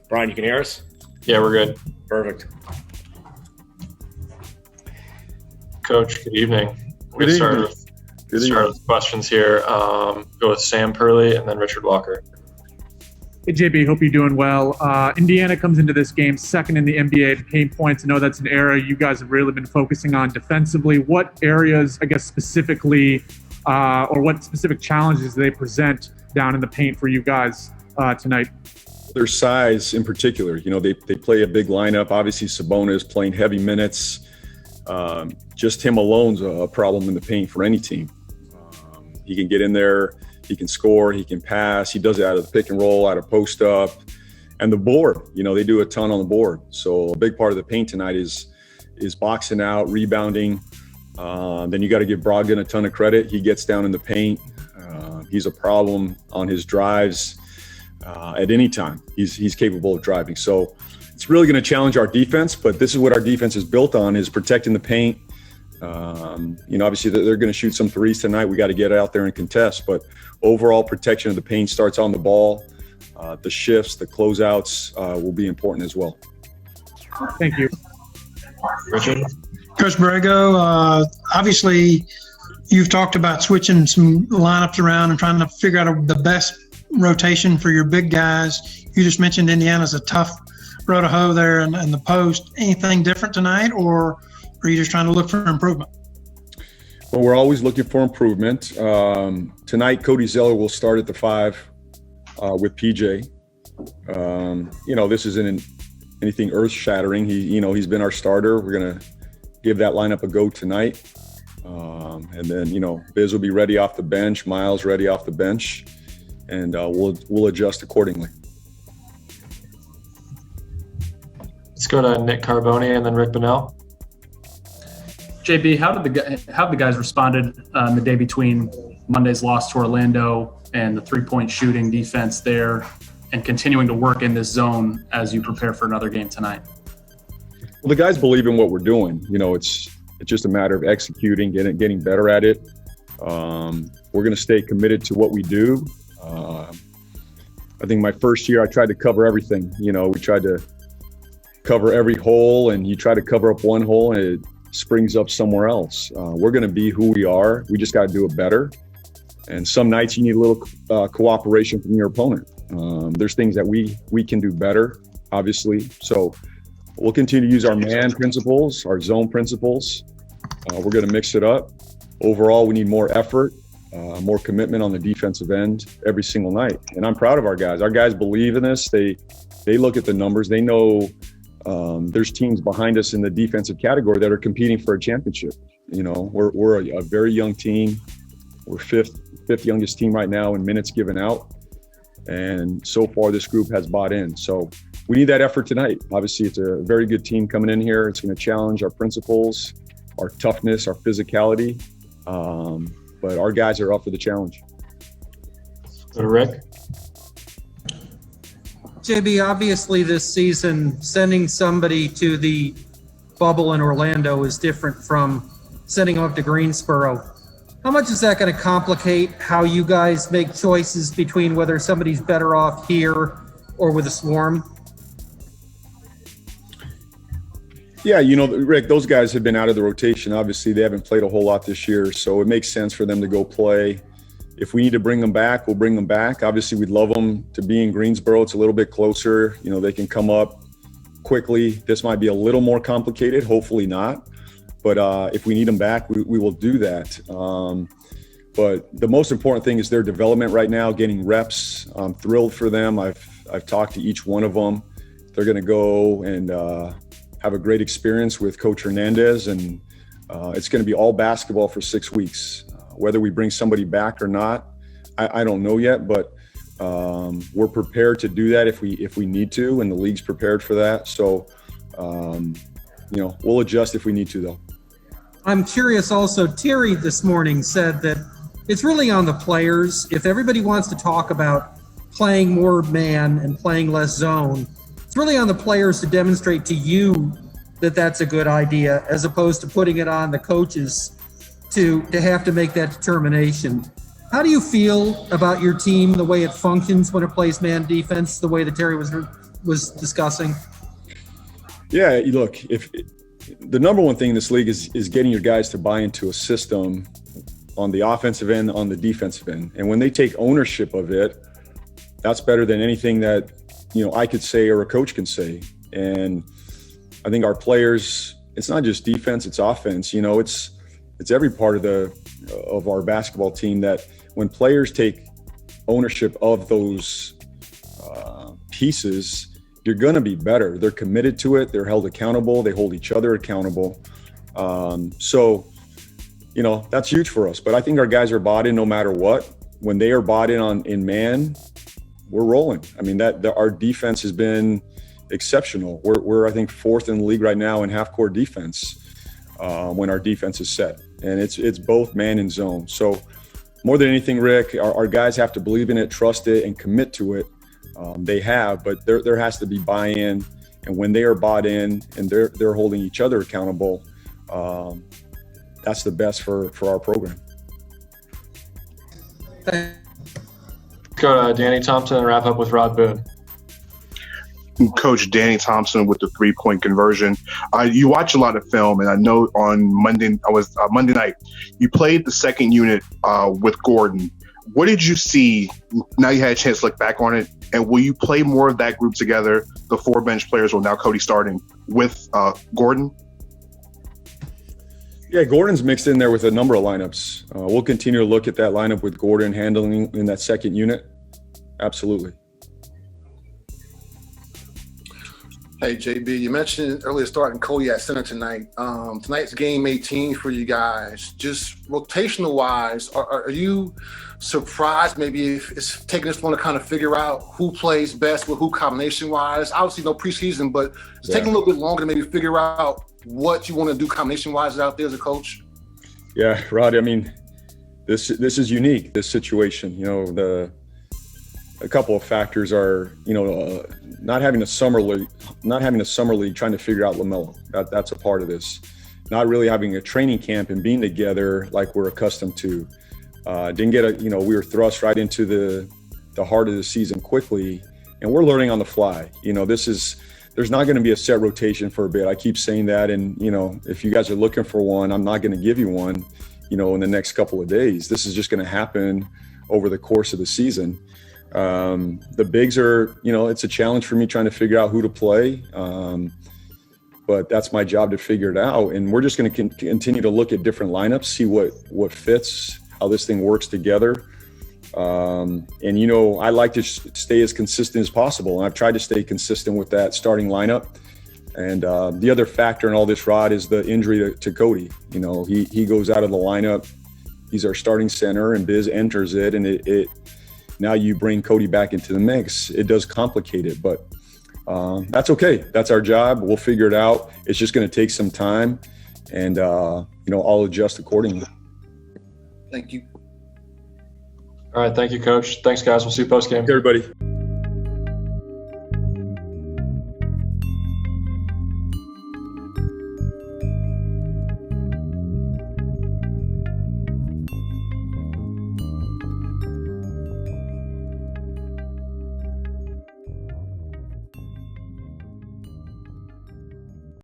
Brian, you can hear us? Yeah, we're good. Perfect. Coach, good evening. We're going to start with questions here. Go with Sam Purley and then Richard Walker. Hey, JB, hope you're doing well. Indiana comes into this game second in the NBA in paint points. I know that's an area you guys have really been focusing on defensively. What areas, I guess, specifically, or what specific challenges do they present down in the paint for you guys tonight? Their size in particular. You know, they play a big lineup. Obviously, Sabonis playing heavy minutes. Just him alone's a problem in the paint for any team. He can get in there. He can score, he can pass, he does it out of the pick and roll, out of post up. And the board, you know, they do a ton on the board. So a big part of the paint tonight is boxing out, rebounding. Then you got to give Brogdon a ton of credit. He gets down in the paint. He's a problem on his drives at any time. He's capable of driving. So it's really going to challenge our defense, but this is what our defense is built on, is protecting the paint. You know, obviously they're going to shoot some threes tonight. We got to get out there and contest, but overall protection of the paint starts on the ball. The shifts, the closeouts will be important as well. Thank you. Richard? Coach Borrego, obviously you've talked about switching some lineups around and trying to figure out the best rotation for your big guys. You just mentioned Indiana's a tough row to hoe there in the post. Anything different tonight, or are you just trying to look for improvement? Well, we're always looking for improvement. Tonight, Cody Zellar will start at the 5 with PJ. You know, this isn't anything earth-shattering. He's been our starter. We're going to give that lineup a go tonight. And then, you know, Biz will be ready off the bench, Miles ready off the bench, and we'll adjust accordingly. Let's go to Nick Carboni and then Rick Bonnell. JB, how the guys responded the day between Monday's loss to Orlando and the three-point shooting defense there, and continuing to work in this zone as you prepare for another game tonight? Well, the guys believe in what we're doing. You know, it's just a matter of executing, getting better at it. We're going to stay committed to what we do. I think my first year I tried to cover everything. You know, we tried to cover every hole, and you try to cover up one hole and it springs up somewhere else. We're going to be who we are. We just got to do it better. And some nights you need a little cooperation from your opponent. There's things that we can do better, obviously. So we'll continue to use our man principles, our zone principles. We're going to mix it up. Overall, we need more effort, more commitment on the defensive end every single night. And I'm proud of our guys. Our guys believe in this. They look at the numbers. They know there's teams behind us in the defensive category that are competing for a championship. You know, we're a very young team. We're fifth youngest team right now in minutes given out. And so far, this group has bought in. So we need that effort tonight. Obviously, it's a very good team coming in here. It's going to challenge our principles, our toughness, our physicality. But our guys are up for the challenge. Rick? JB, obviously this season, sending somebody to the bubble in Orlando is different from sending off to Greensboro. How much is that going to complicate how you guys make choices between whether somebody's better off here or with a Swarm? Yeah, you know, Rick, those guys have been out of the rotation. Obviously, they haven't played a whole lot this year, so it makes sense for them to go play. If we need to bring them back, we'll bring them back. Obviously, we'd love them to be in Greensboro. It's a little bit closer. You know, they can come up quickly. This might be a little more complicated, hopefully not. But if we need them back, we will do that. But the most important thing is their development right now, getting reps. I'm thrilled for them. I've talked to each one of them. They're going to go and have a great experience with Coach Hernandez, and it's going to be all basketball for 6 weeks. Whether we bring somebody back or not, I don't know yet, but we're prepared to do that if we need to, and the league's prepared for that. So, you know, we'll adjust if we need to, though. I'm curious also, Terry this morning said that it's really on the players. If everybody wants to talk about playing more man and playing less zone, it's really on the players to demonstrate to you that that's a good idea, as opposed to putting it on the coaches to have to make that determination. How do you feel about your team, the way it functions when it plays man defense, the way that Terry was was discussing? Yeah, look, if the number one thing in this league is getting your guys to buy into a system on the offensive end, on the defensive end. And when they take ownership of it, that's better than anything that, I could say or a coach can say. And I think our players, it's not just defense, it's offense. It's every part of our basketball team that when players take ownership of those pieces, you're going to be better. They're committed to it. They're held accountable. They hold each other accountable. So that's huge for us. But I think our guys are bought in no matter what. When they are bought in man, we're rolling. I mean, our defense has been exceptional. We're I think fourth in the league right now in half-court defense when our defense is set, and it's both man and zone. So more than anything, Rick, our guys have to believe in it, trust it, and commit to it. They have, but there has to be buy-in, and when they are bought in and they're holding each other accountable, that's the best for our program. Go to Danny Thompson and wrap up with Rod Boone. Coach Danny Thompson with the 3-point conversion. You watch a lot of film, and I know on Monday night you played the second unit with Gordon. What did you see? Now you had a chance to look back on it, and will you play more of that group together? The 4 bench players, well, now Cody starting with Gordon. Yeah, Gordon's mixed in there with a number of lineups. We'll continue to look at that lineup with Gordon handling in that second unit. Absolutely. Hey, JB, you mentioned earlier starting Cody at center tonight. Tonight's game 18 for you guys. Just rotational wise, are you surprised maybe if it's taking this long to kind of figure out who plays best with who combination wise? Obviously no preseason, but it's taking a little bit longer to maybe figure out what you want to do combination wise out there as a coach. Yeah, Rod, I mean, this is unique, this situation. A couple of factors are, not having a summer league, trying to figure out LaMelo. That's a part of this. Not really having a training camp and being together like we're accustomed to. Didn't get we were thrust right into the heart of the season quickly, and we're learning on the fly. There's not going to be a set rotation for a bit. I keep saying that, and if you guys are looking for one, I'm not going to give you one, in the next couple of days. This is just going to happen over the course of the season. The bigs are, it's a challenge for me trying to figure out who to play. But that's my job to figure it out. And we're just going to continue to look at different lineups, see what fits, how this thing works together. And, I like to stay as consistent as possible. And I've tried to stay consistent with that starting lineup. And the other factor in all this, Rod, is the injury to Cody. He goes out of the lineup. He's our starting center, and Biz enters it. And it now you bring Cody back into the mix. It does complicate it, but that's okay. That's our job. We'll figure it out. It's just going to take some time, and I'll adjust accordingly. Thank you. All right. Thank you, Coach. Thanks, guys. We'll see you post game. Everybody.